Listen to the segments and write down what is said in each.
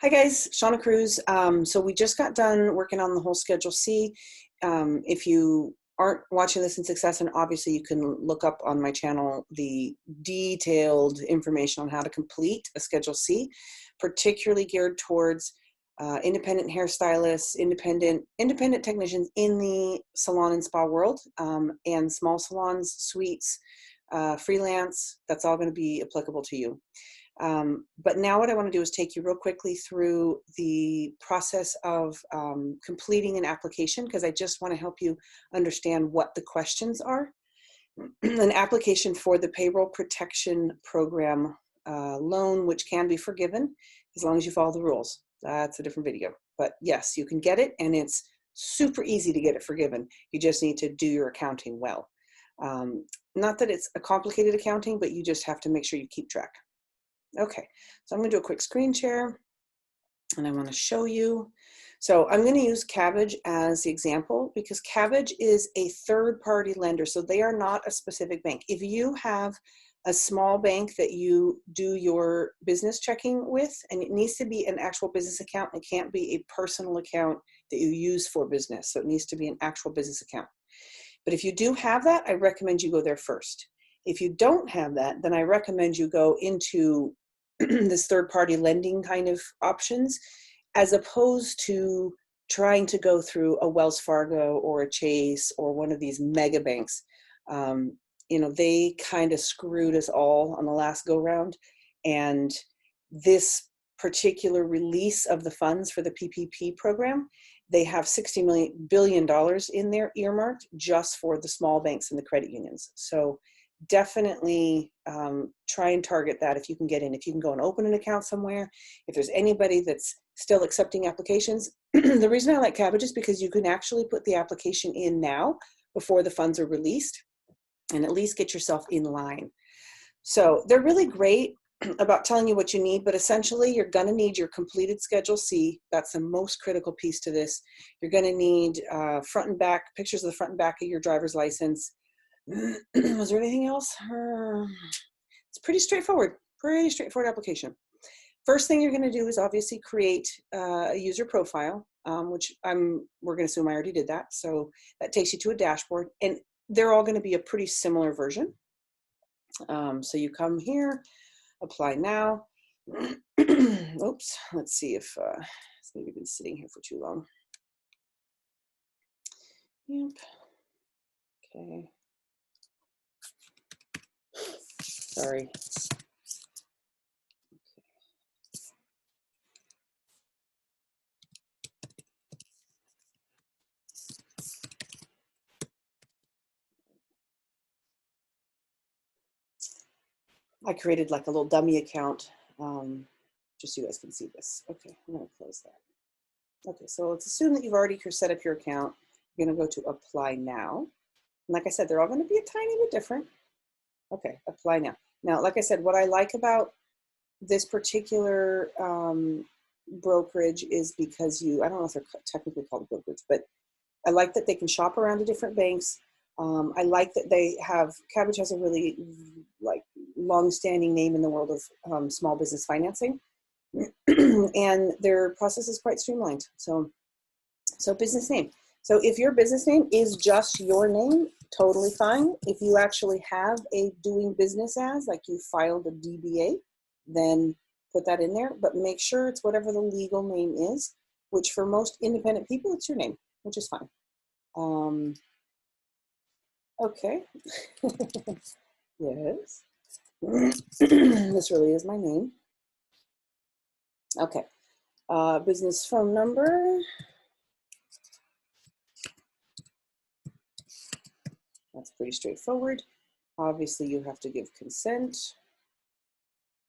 Hi guys, Shauna Cruz. So we just got done working on the whole Schedule C. If you aren't watching this in succession, obviously you can look up on my channel the detailed information on how to complete a Schedule C, particularly geared towards independent hairstylists, independent technicians in the salon and spa world, and small salons, suites, freelance. That's all going to be applicable to you. But now what I want to do is take you real quickly through the process of completing an application, because I just want to help you understand what the questions are. An application for the Payroll Protection Program loan, which can be forgiven as long as you follow the rules. That's a different video. But yes, you can get it, and it's super easy to get it forgiven. You just need to do your accounting well. Not that it's a complicated accounting, but you just have to make sure you keep track. Okay, so I'm going to do a quick screen share, and I want to show you. So I'm going to use Cabbage as the example because Cabbage is a third-party lender, so they are not a specific bank. If you have a small bank that you do your business checking with, and it needs to be an actual business account, it can't be a personal account that you use for business, so it needs to be an actual business account. But if you do have that, I recommend you go there first. If you don't have that, then I recommend you go into this third-party lending kind of options, as opposed to trying to go through a Wells Fargo or a Chase or one of these mega banks. You know, they kind of screwed us all on the last go-round, and this particular release of the funds for the PPP program, they have $60 billion in there earmarked just for the small banks and the credit unions. So definitely try and target that if you can get in. If you can go and open an account somewhere, if there's anybody that's still accepting applications. The reason I like Cabbage is because you can actually put the application in now before the funds are released and at least get yourself in line. So they're really great about telling you what you need, but essentially you're going to need your completed Schedule C. That's the most critical piece to this. You're going to need front and back, pictures of the front and back of your driver's license. Was there anything else? It's pretty straightforward application. First thing you're going to do is obviously create a user profile, which we're going to assume I already did that. So that takes you to a dashboard, and they're all going to be a pretty similar version. So you come here, apply now. Oops, let's see if it's maybe been sitting here for too long. Yep. Okay. Sorry. I created like a little dummy account just so you guys can see this. Okay, I'm going to close that. Okay, so let's assume that you've already set up your account. You're going to go to Apply Now. And like I said, they're all going to be a tiny bit different. Okay, Apply Now. Now, like I said, what I like about this particular brokerage is because I don't know if they're technically called a brokerage, but I like that they can shop around to different banks. I like that Cabbage has a really long-standing name in the world of small business financing. And their process is quite streamlined. So business name. So if your business name is just your name, totally fine. If you actually have a doing business as, like you filed a DBA, then put that in there, but make sure it's whatever the legal name is, which for most independent people, it's your name, which is fine. Okay. Yes. This really is my name. Okay. Business phone number. That's pretty straightforward. Obviously, you have to give consent.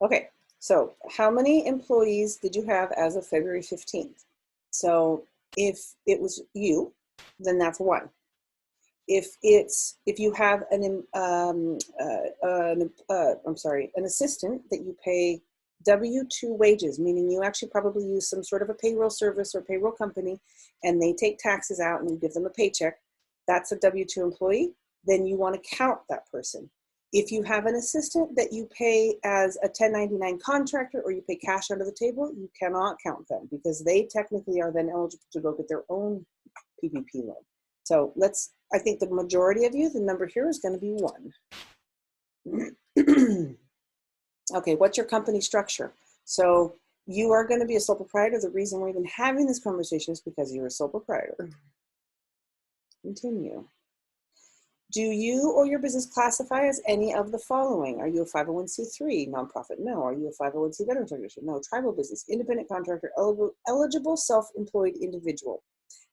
Okay, so how many employees did you have as of February 15th? So if it was you, then that's 1. If you have an assistant that you pay W-2 wages, meaning you actually probably use some sort of a payroll service or payroll company, and they take taxes out and you give them a paycheck, that's a W-2 employee, then you want to count that person. If you have an assistant that you pay as a 1099 contractor or you pay cash under the table, you cannot count them because they technically are then eligible to go get their own PPP loan. So I think the majority of you, the number here is going to be 1. Okay, what's your company structure? So you are going to be a sole proprietor. The reason we're even having this conversation is because you're a sole proprietor. Continue. Do you or your business classify as any of the following? Are you a 501c3, nonprofit? No. Are you a 501c veterans organization? No. Tribal business, independent contractor, eligible self-employed individual.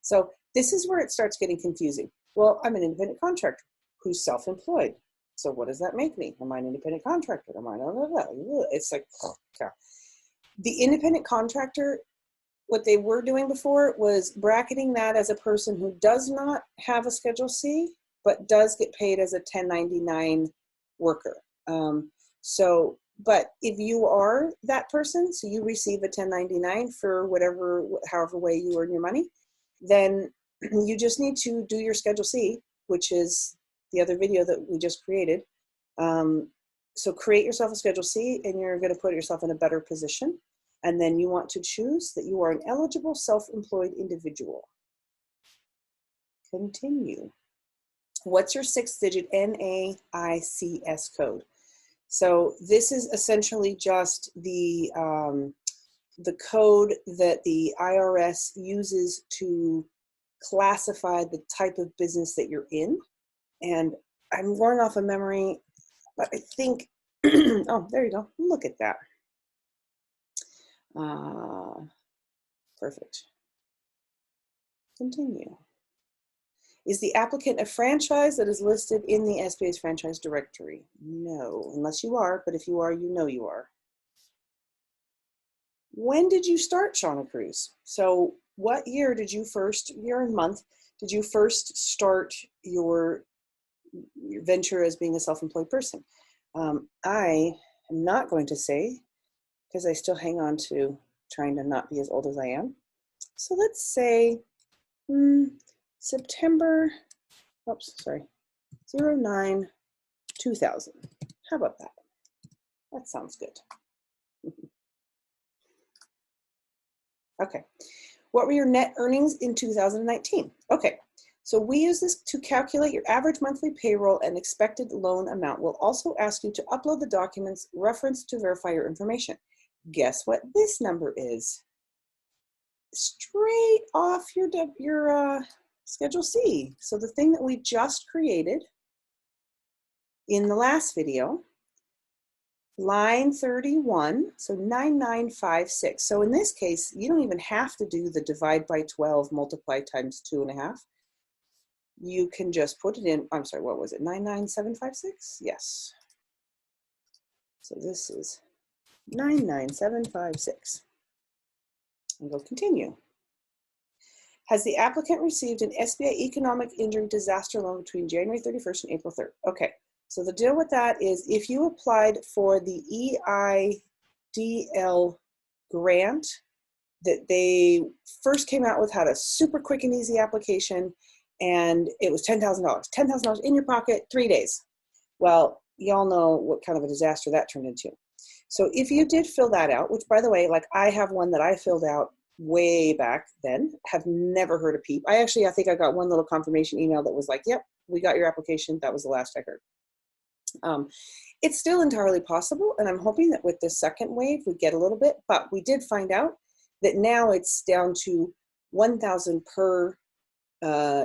So this is where it starts getting confusing. Well, I'm an independent contractor who's self-employed. So what does that make me? Am I an independent contractor? Am I not? It's like, okay. The independent contractor, what they were doing before was bracketing that as a person who does not have a Schedule C, but does get paid as a 1099 worker. But if you are that person, so you receive a 1099 for however way you earn your money, then you just need to do your Schedule C, which is the other video that we just created. So create yourself a Schedule C and you're going to put yourself in a better position. And then you want to choose that you are an eligible self-employed individual. Continue. What's your 6-digit NAICS code? So this is essentially just the code that the IRS uses to classify the type of business that you're in. And I'm going off of memory, but I think, oh, there you go. Look at that. Perfect. Continue. Is the applicant a franchise that is listed in the SBA's franchise directory? No, unless you are, but if you are, you know you are. When did you start Shauna Cruz? So what year and month, did you first start your venture as being a self-employed person? I am not going to say, because I still hang on to trying to not be as old as I am. So let's say September, 09, 2000. How about that? That sounds good. Okay. What were your net earnings in 2019? Okay. So we use this to calculate your average monthly payroll and expected loan amount. We'll also ask you to upload the documents referenced to verify your information. Guess what this number is? Straight off your Schedule C. So the thing that we just created in the last video, line 31, so 9956. So in this case, you don't even have to do the divide by 12 multiply times 2.5. You can just put it in, I'm sorry, what was it, 99756? Yes. So this is 99756. And go continue. Has the applicant received an SBA Economic Injury Disaster Loan between January 31st and April 3rd? Okay, so the deal with that is if you applied for the EIDL grant that they first came out with, had a super quick and easy application, and it was $10,000. $10,000 in your pocket, 3 days. Well, y'all know what kind of a disaster that turned into. So if you did fill that out, which by the way, like I have one that I filled out way back then, have never heard a peep. I think I got one little confirmation email that was like, yep, we got your application. That was the last I heard. It's still entirely possible, and I'm hoping that with this second wave, we get a little bit, but we did find out that now it's down to $1,000 per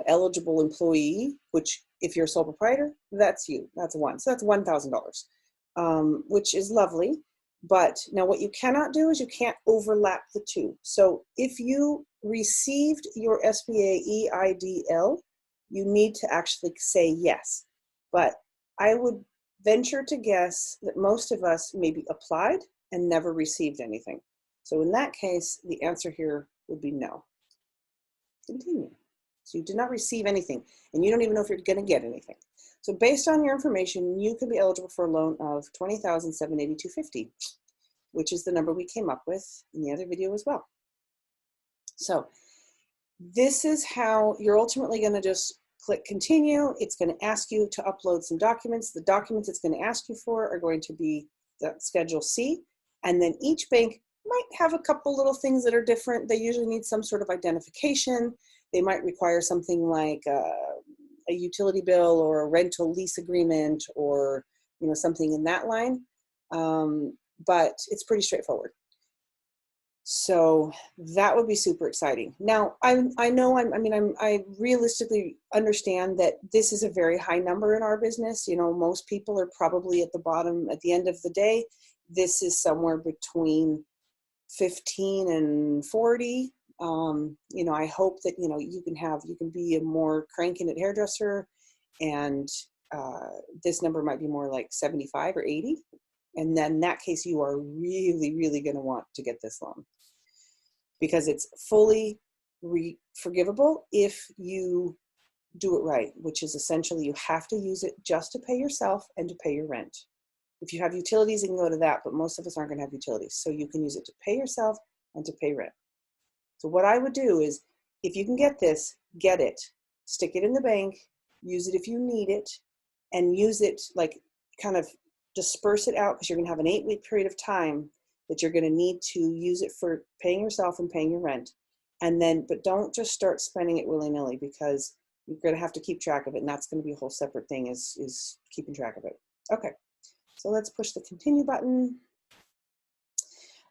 eligible employee, which if you're a sole proprietor, that's you, that's one. So that's $1,000, which is lovely. But now what you cannot do is you can't overlap the two. So if you received your SBA EIDL, you need to actually say yes. But I would venture to guess that most of us maybe applied and never received anything. So in that case, the answer here would be no. Continue. So you did not receive anything, and you don't even know if you're going to get anything. So based on your information, you could be eligible for a loan of $20,782.50, which is the number we came up with in the other video as well. So this is how you're ultimately going to just Click continue. It's going to ask you to upload some documents. The documents it's going to ask you for are going to be the Schedule C. And then each bank might have a couple little things that are different. They usually need some sort of identification. They might require something like a utility bill or a rental lease agreement, or something in that line. But it's pretty straightforward. So that would be super exciting. Now, I realistically understand that this is a very high number in our business. Most people are probably at the bottom at the end of the day. This is somewhere between 15 and 40. I hope that, you can be a more cranking at hairdresser, and this number might be more like 75 or 80. And then in that case, you are really, really going to want to get this loan, because it's fully forgivable if you do it right, which is essentially you have to use it just to pay yourself and to pay your rent. If you have utilities, you can go to that, but most of us aren't going to have utilities. So you can use it to pay yourself and to pay rent. So what I would do is, if you can get this, get it, stick it in the bank, use it if you need it, and use it like kind of disperse it out, because you're going to have an 8-week period of time that you're going to need to use it for paying yourself and paying your rent. And then, but don't just start spending it willy-nilly, because you're going to have to keep track of it. And that's going to be a whole separate thing, is keeping track of it. Okay, so let's push the continue button.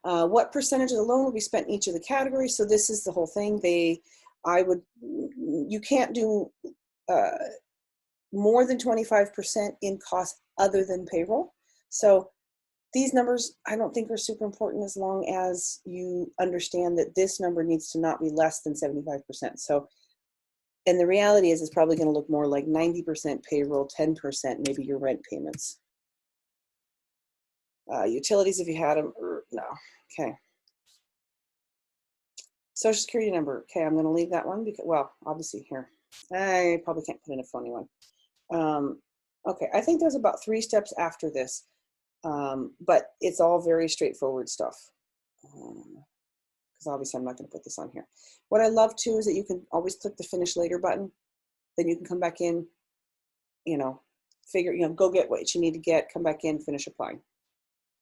What percentage of the loan will be spent in each of the categories? So this is the whole thing. You can't do more than 25% in costs other than payroll. So these numbers, I don't think are super important, as long as you understand that this number needs to not be less than 75%. So, and the reality is it's probably going to look more like 90% payroll, 10% maybe your rent payments. Utilities, if you had them, no. Okay. Social Security number. Okay, I'm going to leave that one because, well, obviously here. I probably can't put in a phony one. Okay, I think there's about 3 steps after this, but it's all very straightforward stuff. Because obviously I'm not going to put this on here. What I love too is that you can always click the finish later button. Then you can come back in, go get what you need to get, come back in, finish applying.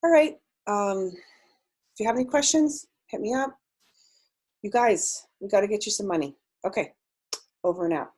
All right. If you have any questions, hit me up. You guys, we got to get you some money. Okay, over and out.